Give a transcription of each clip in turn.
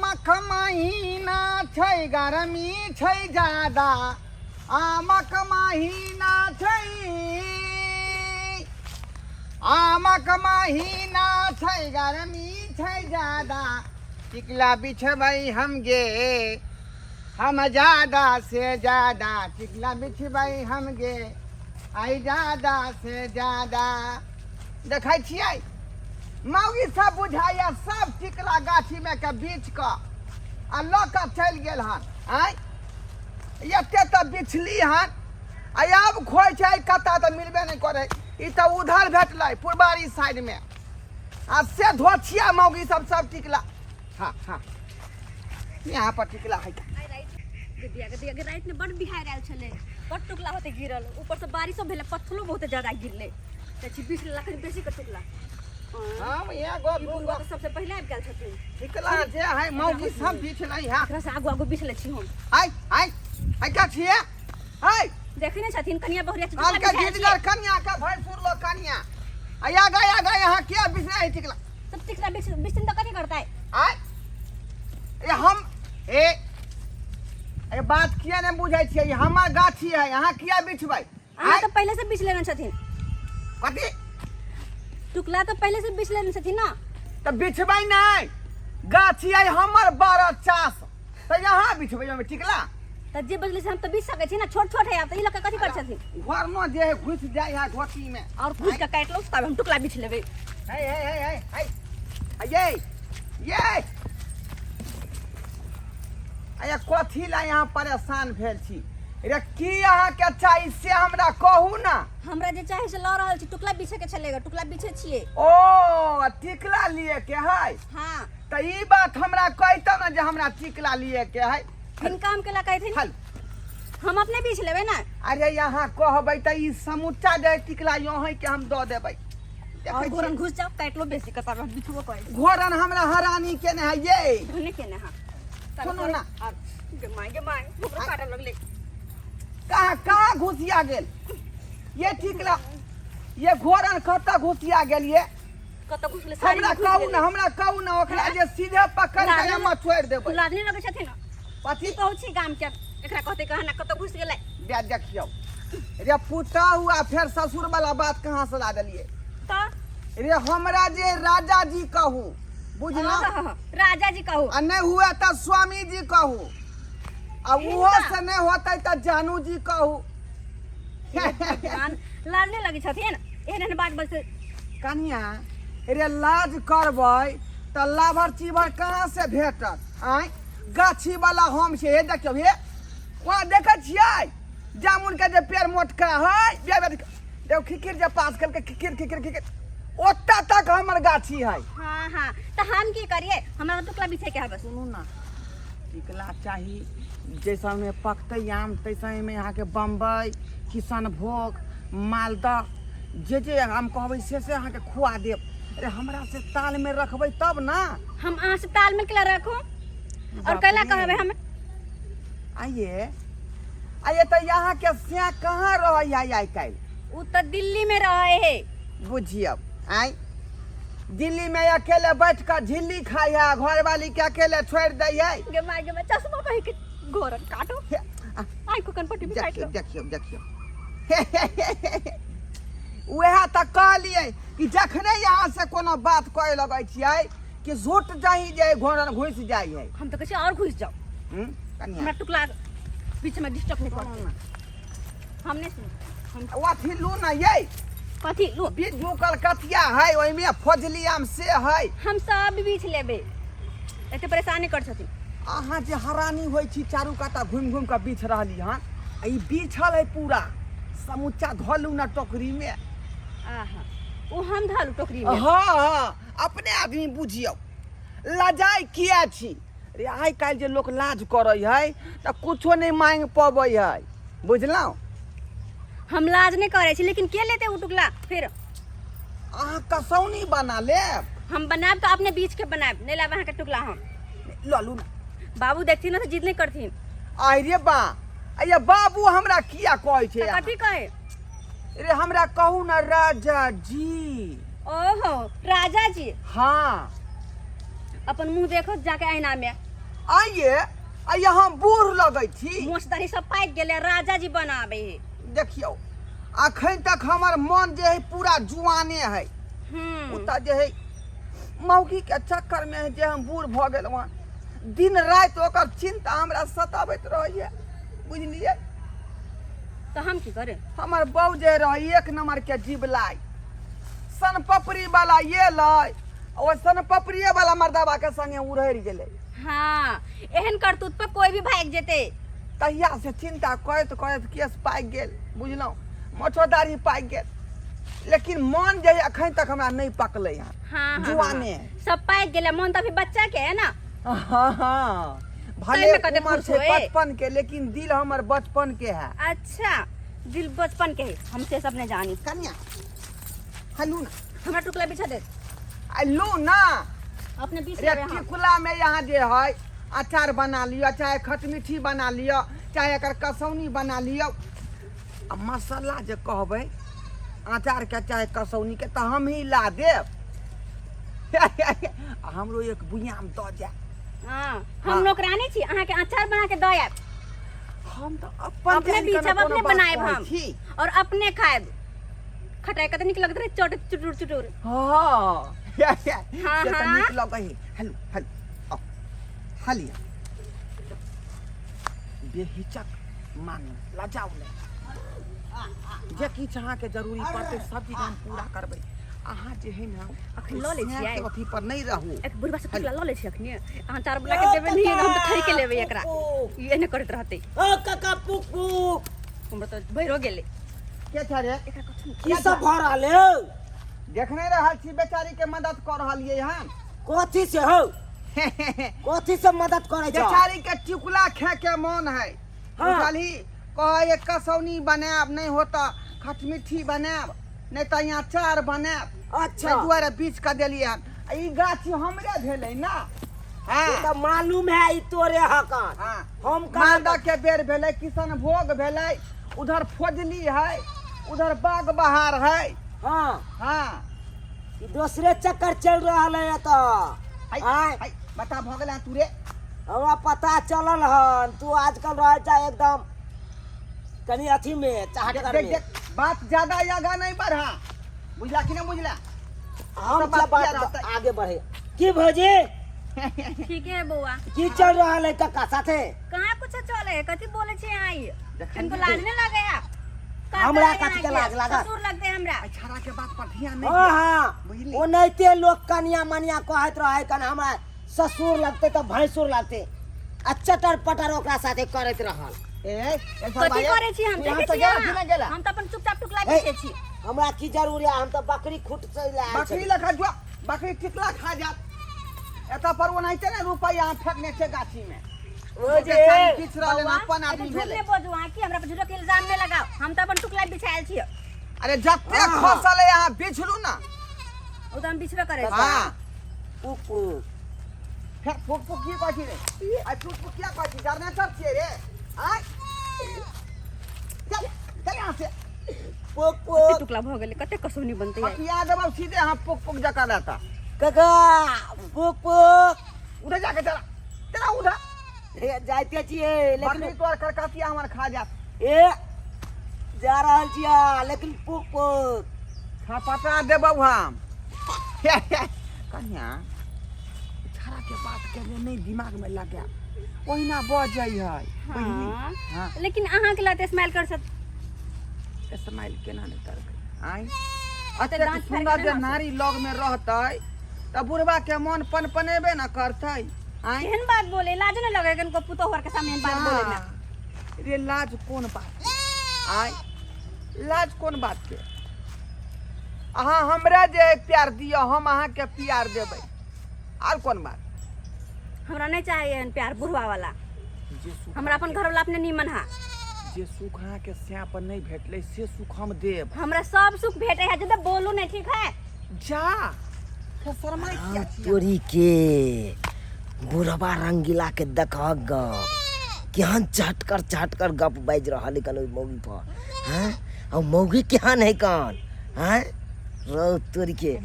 आमक महीना छै गरमी छै ज्यादा आमक महीना छै आमक महीना छै गरमी छै ज्यादा टिकला बिछबै हम गे हम ज्यादा से ज्यादा टिकला बिछबै हम गे आई ज्यादा से ज्यादा देखै छियै मौगी सब बुझाइया सब टिकला गाछी में के बीच क आ लऽ कऽ चलि गेल हन आय एते तऽ बिछली हन आ अब खोइ छै कतऽ तऽ मिलबे नहीं करे ई तऽ उधर भेटलै पुरबारी साइड में आ से धोछिया मौगी सब टिकला हाँ हाँ यहाँ पर टिकला है रात में बड़ बिहार आयल छले बड़ टुकला होते गिरल ऊपर से बारिशो भेले पत्थरो बहुत ज्यादा गिरले त 20 लाख बेसी के टुकला हम यहाँ गो तो सबसे पहले आबि गेल छथिन टिकला जे है मौगी सब बिछलै है एकरा से आगू बिछले छी हम आय आय आय का छिए आय देखे नहीं छथिन कनिया बहुरिया हम के जिदगर कन्या का भैंसुर लो कन्या आया गया यहाँ क्या बिछना है टिकला सब टिकला बिछन तो कथी करता है आय ये हम ए बात किया नहीं बुझाई छियै हमर गाछी है यहाँ किया बिछबै अहाँ तो पहले से बिछ लेने छथिन कथी टुकला तो पहले से बिछ लेने छथिन ना तो बिछबै नहीं गाछी है हमर 12 चास तो यहाँ बिछबै में टिकला त जे बजले से हम तो बिछ सकै छी ना छोट छोट है अब त ई लोग कथी कर छथिन घर में जे है घुस जाय है घोटी में और घुस के काट लो तब हम टुकला बिछ लेबै हे ये आया कथी ला यहाँ परेशान भेल छी रे की अहाँ के चाहिए से हमरा कहू ना हमरा जे चाहे से ल रहल छी टुकला बिछे के चलेगा टुकला बिछे छिए ओ टिकला लिए के है हां त ई बात हमरा कहतो ना जे हमरा टिकला लिए के है फिन काम के ला कहथिन हम अपने बीच लेबै ना अरे यहाँ कहबै त ई समूचा जे टिकला यो है के हम द देबै और घोरन घुस जाओ काट लो बेसी कतर बिछुओ कहे घोरन हमरा हरानी के ने है ये धने के ना सुनो ना गे माय हमरा काटे लगले कहाँ घुसिया गेल ये टिकला ये घोरन कत घुसिया गेल ये कत घुसले हमरा कहू ना ओकरा जे सीधे पकड़ के हम छोड़ देबै लादनी लगे छथिन पति कहू छी गाम के एकरा कहते कहना कत घुस गेलै दे देखियो रे पुता हुआ फिर ससुर वाला बात कहाँ से ला देलिए त रे हमरा जे राजा जी कहू बुझना राजा जी कहू आ नहीं हुआ तो स्वामी जी कहू आ वो से नहीं होता तो जानू जी कहू लाडने लगी छथिन एहन बात बस कन्या रे लाज करबै तो लाभर चीभर कहाँ से भेटत आय गाछी वाला हम से हे देखियो हे वहाँ देखे छियै जामुन के जे पेड़ मोटका है देखो खिकिर जे पास करके खिकिर ओत्ता तक हमर गाछी है हाँ तो हम की करिए हमरा टुकला बिछे के है बस सुनू ना टिकला चाहिए जैसा में पकते आम तैसा में यहाँ के बम्बई किशनभोग मालदह जे हम कहबै से अहाँ के खुआ देब अरे हमरा से ताल में रखबै तब ना हम अहाँ से ताल में केला रखू और कैला कहबै हम आइए तो यहाँ के से कहाँ रह आई काल उ तो दिल्ली में रहे है बुझिए आई दिल्ली में अकेले बैठ कर झिल्ली खाई है घर वाली के अकेले छोड़ दी है गे माय चश्मा पहन के घोरन काटो आई को कनपट्टी भी काट लो देखियो वह तक कहलिए कि जखने यहाँ से कोनो बात कहे लगे छियै कि झूठ जाही जे घोरन घुस जाई है हम तो कहै और घुस जाओ हमरा टुकला बीच में डिस्टर्ब नहीं करो ना हमने सुन हम वाथी लू ना ये कथी लू बीच भूकल कथिया है ओइ में फजली आम से है हम सब बीच लेबे एते परेशान नहीं कर छथिन अहाँ जे हरानी होई छी चारू काता घूम के बीछ रहली हन ई बीछल है पूरा समूचा धलू ना टोकरी में आहा ओ हम धालू टोकरी में हाँ अपने आदमी बुझियो लजाई किया छी रे आइ काल जे लोग लाज करे है त कुछो नहीं मांग पबै है बुझलौ हम लाज नहीं करे छी लेकिन के लेते उ टुकला फिर अहाँ कसौनी बना ले हम बनाब तो अपने बीच के बनाब नहीं लाब अहाँ के टुकला हम ललू ना बाबू देखथिन ना तो जिद नहीं करथिन आई रे बा अये बाबू हमरा किया कहै छै कथी कहे रे हमरा कहू ना राजा जी ओहो राजा जी हाँ अपन मुंह देखो जाके आईना में आइए आ यहाँ बूढ़ लगे छी। मोसदारी सब पाक गेले राजा जी बनाबे है। देखियो अखन तक हमर मन जे है पूरा जुआने है। उता जे है मौगी के चक्कर में है जे हम बूढ़ भ गेल वहाँ दिन रात ओकर चिंता हमरा सताबैत रहैया बुझलिए। तो हम की करे? हमर बहू जे रही एक नंबर के जीवलाई सन पपड़ी वाला ये लाई और सन पपड़िए वाला मर्दावा के संगे उड़ैर गेले। हाँ एहन करतूत पे कोई भी भाग जेते। तहिया से चिंता करत करत केस पाक गेल बुझलौ मोछदारी पाक गेल लेकिन मन जे अखन तक हमरा नहीं पकले है। हाँ जुआने सब पाक गेले मन तो अभी बच्चा के है ना। हाँ भले उम्र से 55 के लेकिन दिल हमर बचपन के है। अच्छा दिल बचपन के है हमसे सब ने जानी। कन्या हलू ना हमरा टुकला बिछा दे। लो ना अपने बीच रे टिकुला में यहाँ जे है अचार बना लियो चाहे खटमिठी बना लियो चाहे एकर कसौनी बना लियो। आ मसाला जे कहबै अचार के चाहे कसौनी के तो हम ही ला देब। हमरो एक बुयाम द जा। हां हम नौकरानी छी अहाँ के अचार बना के दय आब। हम तो अपने बीचब अपने बनाएब हम और अपने खाएब। खटाई कते निक लगत रे चट चुटुर चुटुर। हां हाँ से हाँ निक लगै है। हेलो हेलो हलिया बेहिचक मांग लजाओ ले जे किछ अहाँ के जरूरी पड़ते सब चीज हम पूरा करबै। अहाँ जे है ना अखन ल ले छियै अथी पर नहीं रहू। एक बुढ़वा से टुकला ल ले छियै अखनी अहाँ चार बना के देबे नहीं हम तो खरी के लेबे एकरा ये ने करत रहते। ओ काका पुक पुक हमरा तो भइरो गेले के छ रे एकरा कछु की सब भ रहले हो? देखने रहल छी बेचारी के मदद कर रहलिए हम। कथी से हो? कथी से मदद करे छ? बेचारी के टिकुला खे के मन है। हाँ। बुझली कहे एक कसौनी बनाब नहीं होता खटमिठी बनाब नहीं तो यहाँ अचार बनाब। अच्छा दुआरे बीच के देलिए ई गाछी हमरे भेलै ना। ये तो मालूम है ई तोरे हकन। हाँ हम मालदा के बेर भेलै किशन भोग भेलै उधर फजली है उधर बाग बहार है। हां हाँ ई दूसरे चक्कर चल रहल है तो हाय बता भ गेला तू रे। हमरा पता चलल हन तू आजकल रह जा एकदम कनी अथी में चाहत कर में। बात ज्यादा आगा नहीं बढ़ा बुझला कि नहीं बुझला। हम सब बात आगे बढ़े की भौजी ठीक है बउआ की चल रहल है काका साथे? कहां कुछ चले कथि बोले छी आई इनको लाज नहीं लगे आप? हमरा कथि के लाज लागत? ससुर लगते हमरा छाड़ा के बात पर ध्यान नहीं हां दे। हां बुझली ओनैते लोग कनिया मनिया कहत रहे कन हमरा ससुर लगते तो भैंसुर लगते आ चटर पटर ओकरा साथे करत रहल। कथि करे छी हम देखे छी हम तो अपन चुपचाप टुकला बेचे छी। हमरा की जरूरी है हम तो बकरी खुट से लाए बकरी लखा जुआ बकरी टिकला खा जात एता पर ओनाइते ना रुपया हम फेंकने छे गाछी में। ओ जे किछ रहले ना अपन आदमी भेले। झूठ बोझू हां की हमरा पर झूठो के इल्जाम नहीं लगाओ हम तो अपन टुकला बिछायल छी। अरे जत्ते खसल है यहाँ बिछलू ना ओ तो हम बिछबे करे छी। हां पुक पुक फिर फुक फुक की कहती रे आ फुक फुक क्या कहती डरने सब छे रे। आ चल चल यहाँ से पुक कते पुक टुकला भ गेले कते कसौनी बनते है। हटिया देबो सीधे हम पुक पुक जका रहता। काका पुक पुक उधर जाके चला चला उधर जाते छिए बकरी लेकिन तोर करकातिया हमर खा जात। ए जा रहल छिया लेकिन पुक पुक खा पता देबो हम। कन्या छाड़ा के बात के नहीं दिमाग में लगा ओहिना बज जाई है। हां हां लेकिन अहाँ के लाते स्माइल कर सक स्माइल केना नहीं करबै आई अते अते सुंदर जे नारी लग में रहतै त बुढ़वा के मन पनपनेबे न करतै। आई केहन बात बोले लाज न लगे कनको पुतोहर के सामने बात बोले ना। रे लाज कौन बात आई लाज कौन बात के अहाँ हमरा जे प्यार दियो हम अहाँ के प्यार देबै और कौन बात। हमरा नहीं चाहिए प्यार बुढ़वा वाला जे सुख हमरा अपन घर वाला अपने नीमन हा। जे सुख अहाँ के स्या पर नहीं भेटले से सुख हम देब। हमरा सब सुख भेटे है जब बोलू नहीं ठीक है जा शर्मा क्या तोरी के बुढ़वा रंगीला के देखह ग केहन चहट कर गप बाज रहल कन मौगी पर। हैं और मौगी केहन है कन हैं रो तोरी के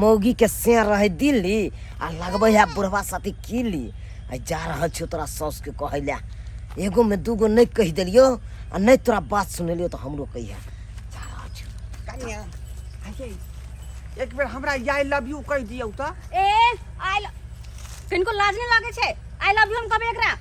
मौगी के से रहे दिल्ली आ लगबे है बुढ़वा साथी किली आई जा रहल छियो तोरा सास के कहैला एगो में दूगो नहीं कह देलियो आ नहीं तोरा बात सुनेलियो तो हमरो कहिया जा रहल छियो कन्या आइए एक बेर हमरा आई लव यू कह दियौ त ए आई किनको लाज नहीं लागे छे आई लव यू हम कबे एकरा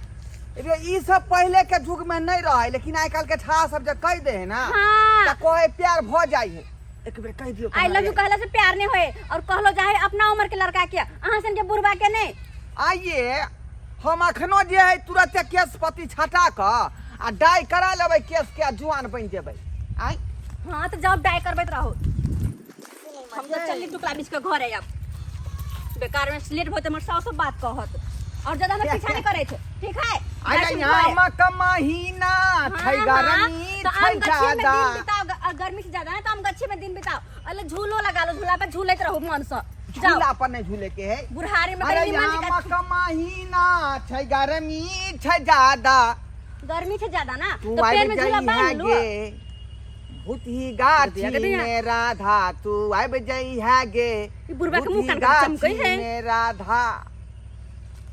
रे ई सब पहले के युग में नहीं रहे लेकिन आइ काल के छा सब जे कह दे है ना हाँ। त कोई प्यार भ जाई है एक बेर कह दियो आई लव यू कहला से प्यार नहीं होए और कहलो चाहे अपना उम्र के लड़का के अहाँ सन के बुढ़वा के नहीं आइए हम अखनो जे है तुरंत केस पति छटा क आ डाई करा लेबै केस के जुआन बन जेबै आई हाँ तो जब डाई करबैत रहो हम तो चली टुकड़ा बीच के घर है अब बेकार में स्लेट होते हमर सास बात कहत और ज्यादा हम पीछा नहीं करे छे ठीक है अरे यहाँ महीना छै गरमी छै ज्यादा गर्मी से ज्यादा है तो हम गच्छी में दिन बिताओ अले झूलो लगा लो झूला पे झूलत रहो मन से झूला पर नहीं झूले के है बुढ़ारी में अरे कहीं मन यहाँ महीना छै गरमी छै ज्यादा गर्मी से ज्यादा ना तू तो पेड़ में झूला आई बांध लो गे भूती गाछी में राधा तू आब जई है गे ई बुढ़वा के मुंह कान चमकै है में राधा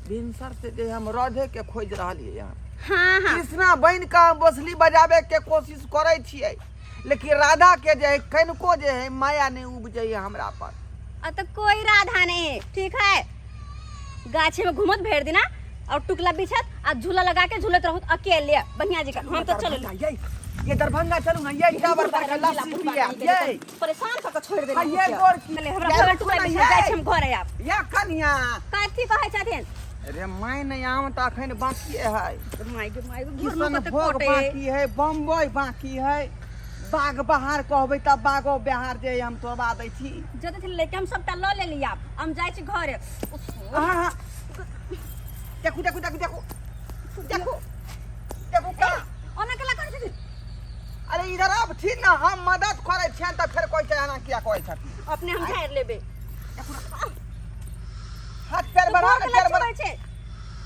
भिनसर से जे हम राधे के खोज रहलिए यहाँ हाँ हाँ कृष्णा बन का बसली बजावे के कोशिश करे छियै लेकिन राधा के जे है कनको जे है माया नहीं उपजे हमरा पर तो कोई राधा नहीं है ठीक है गाछी में घूमत भेड़ देना और टुकला बिछत आ झूला लगा के झूलत रहत अकेले बढ़िया जी का हम तो चलो ये दरभंगा चलू ना ये टावर पर का लस्सी पिया ये परेशान क छोड़ दे ये गोर की हमरा घर टुकला बिछा जाय हम घर आब या कन्या काथी कहै छथिन अरे मैं नहीं आऊं त अखन बाकी है माय गे किशन भोग बाकी है बम्बई बाकी है बाग बहार कहबै त बागो बिहार जे हम तोड़वा दै छी जते थी लेके हम सबटा ल ले लिया हम जाय छी घर हां देखू देखू देखू देखू देखू देखू का ओने कला कर छथिन अरे इधर अब ठीक ना हम मदद करे छियन त फिर कोई चाहना किया कोई छथि अपने हम झाड़ लेबे हाथ पैर बढ़ा पैर बढ़ा छे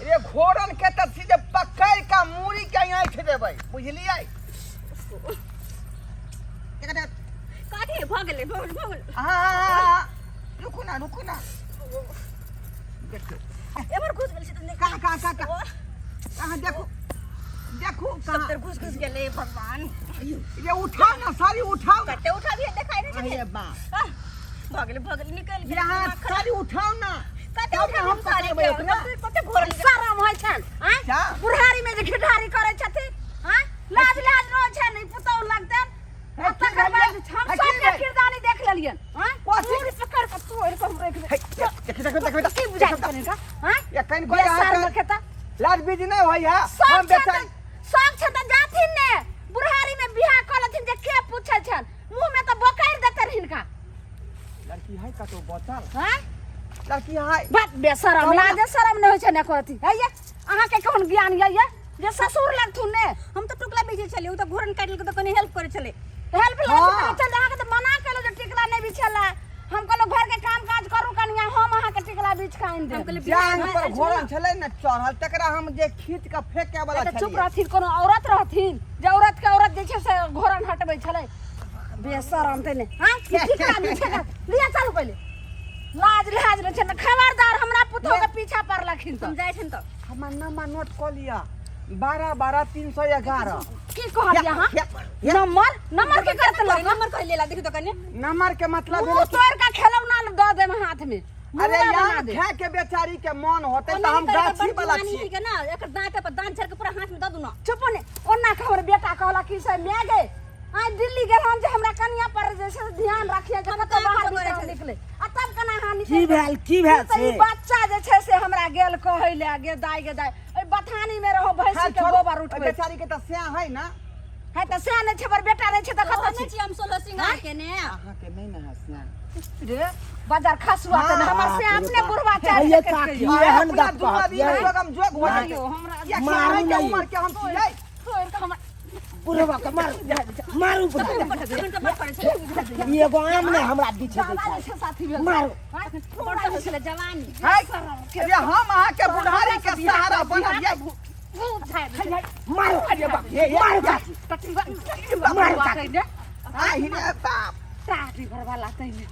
रे घोड़न के त सीधे पकड़ का मूड़ी के आंख देबै बुझलियै काठी भ गेले हां रुकू ना देखो एबर घुस गेल छथिन का कहां देखो देखो सब तर घुस गेले भगवान ये उठाओ ना सारी उठाओ ना कटे उठा भी देखाई नहीं छथिन अरे बा भगले निकल गेल यहाँ सारी उठाओ ना कते उठा हम सारे कते घोरन शरम होय छन हां बुढ़ारी में जे खिठारी करे छथिन हां लाज रो छै नहीं पुतौ लगतन तकर बाद हम सब के किरदानी देख लेलियन हां पूरी पकड़ के तोड़ के हम रख दे देखो की बुझाई करे का हां ये कन कोई यहाँ खेता लाज बीज नहीं होई है हम बेटा सब छ त जाथिन ने बुढ़ारी में बियाह करथिन जे के पूछै छन मुंह में त बोकाइर देतन हिनका लड़की है का तो बचल हां लड़की है बात बेशरम लाजे शरम नहीं होय छै ने कहती है ये अहाँ के कोन ज्ञान ये जे ससुर लगथुन ने हम तो टुकला बेचे चले उ तो घोरन काटल के तो कनी हेल्प करे चले हेल्प ले चल अहाँ के तो मना केलो जे टिकला नहीं बिछला हम कहलो घर के काम काज करू कनिया हम अहाँ के टिकला बिछ खाइन दे हम कहले जान पर घोरन छले न चढ़ल तकरा हम जे खींच के फेंके वाला छलिए चुप रहथिन कोनो औरत रहथिन जे औरत के औरत जे छै से घोरन हटबै छले बेशरम ते ने हां टिकला बिछला लिया चालू पहले लाज रे छै न खबरदार हमरा पुतो के पीछा पड़लखिन तुम जाय छन तो हमर नंबर नोट क लिया 12 की कहलिया हां नंबर के करत लो नंबर कह लेला देखि तो कने नंबर के मतलब भेल तोर का खेलौना द दे हाथ में अरे यार खा के बेचारी के मन होते त हम गाछी वाला छी के ना एकर दांत पर दांत झर के पूरा हाथ में द दू ना चुप ने ओना के हमर बेटा कहला कि से मैं गे आ दिल्ली गेल हम जे हमरा कन्या पर जे से ध्यान रखिए जे कत बाहर निकले आ तब कना हानि की भेल से बच्चा जे छै से हमरा गेल कहै ले गे दाई ओइ बथानी में रहो भैंसी के गोबर उठबै बेचारी के त स्या है ना है त स्या नै छै पर बेटा नै छै त कत छी हम 16 सिंगार के ने अहाँ के नै न हस्या रे बाजार खसुआ त हमर से अपने बुढ़वा चाहे ये काकी एहन गप कहत हम जोग हो जाइयो हमरा मारू के उम्र के हम छियै तोर के हम बुढ़वा के मारू ये एगो आम ने हमरा पीछे देखाय मारू पड़ता हो छले जवानी अरे हम अहाँ के बुढ़ारी के सहारा बनल ये मारू अरे बाप ये मारू काकी मारू काकी आही रे बाप टाटी भरवा लातै ने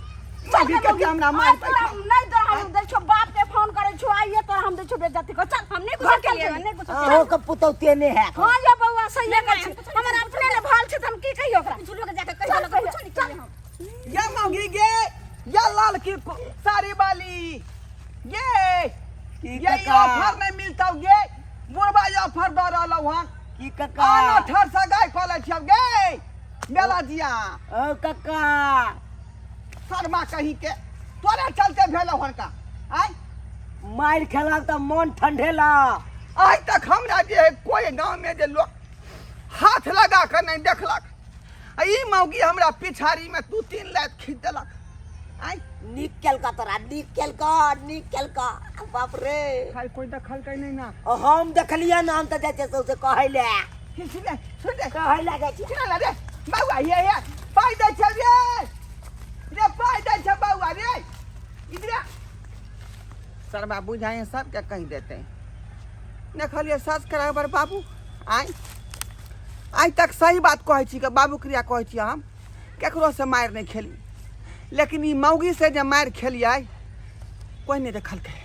मौगी के भी हमरा मार पे नहीं तो हम दे छो बाप के फोन करे छो आइए तो हम दे छो बेइज्जती को चल हमने कुछ के लिए नहीं कुछ हो के पुतौते ने है हां ये बउआ सही है हमर अपने ले भाल छै त हम की कहियो ओकरा झूलो के जाके कहियो लोग कुछ नहीं कहिए हम ये मौगी गे ये लाल की साड़ी वाली ये ऑफर नहीं मिलता गे बुढ़वा ऑफर दे रहलो हन की काका आना ठर से गाय खोले छियो गे मेला जिया ओ काका शर्मा कहीं के तोरे चलते भेलो हन का आय मार खेला त मन ठंडेला आज तक हमरा जे कोई गांव में जे लोग हाथ लगा कर नहीं देखलक ई मौगी हमरा पिछाड़ी में 2-3 लात खींच देलक आय निकल का तोरा निकल का बाप रे खाली कोई देखल कहीं नहीं ना हम देखलिए ना हम त जाते से कहले खींच ले सुन ले कहले गए चल रे बाबा ये पाई दे चल रे पाई दे छ बाबा रे इधर शर्मा बुझाए सब क्या कहीं देते हैं देखलिए सास करा बर बाबू आय आज तक सही बात कहै छी के बाबू क्रिया कहै छी हम केकरो से मार नहीं खेली लेकिन ई मौगी से जे मार खेलिए कोई नहीं देखलकै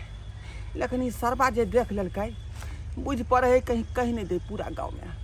लेकिन ई सरबा जे देख लेलकै बुझ पड़े है कहीं कहीं नहीं दे पूरा गांव में